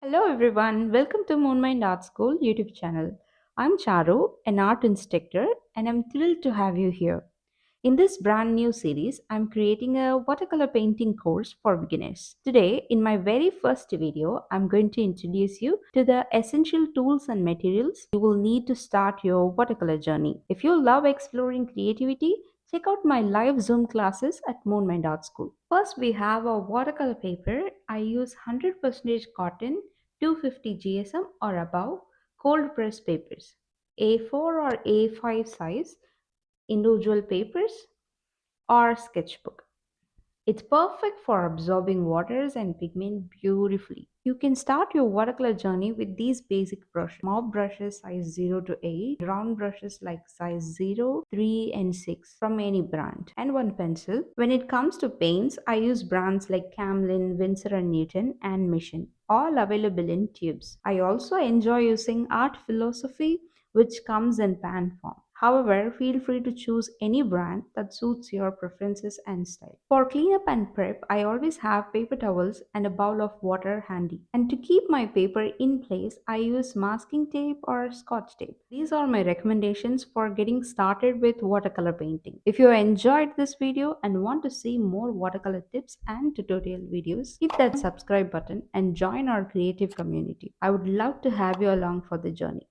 Hello everyone, welcome to Moonmind Art School YouTube channel. I'm Charu, an art instructor, and I'm thrilled to have you here. In this brand new series, I'm creating a watercolor painting course for beginners. Today, in my very first video, I'm going to introduce you to the essential tools and materials you will need to start your watercolor journey. If you love exploring creativity, check out my live Zoom classes at Moonmind Art School. First, we have a watercolor paper. I use 100% cotton, 250 GSM or above, cold press papers, A4 or A5 size, individual papers, or sketchbook. It's perfect for absorbing waters and pigment beautifully. You can start your watercolor journey with these basic brushes. Mop brushes size 0 to 8, round brushes like size 0, 3 and 6 from any brand, and one pencil. When it comes to paints, I use brands like Camlin, Winsor & Newton and Mission, all available in tubes. I also enjoy using Art Philosophy, which comes in pan form. However, feel free to choose any brand that suits your preferences and style. For cleanup and prep, I always have paper towels and a bowl of water handy. And to keep my paper in place, I use masking tape or scotch tape. These are my recommendations for getting started with watercolor painting. If you enjoyed this video and want to see more watercolor tips and tutorial videos, hit that subscribe button and join our creative community. I would love to have you along for the journey.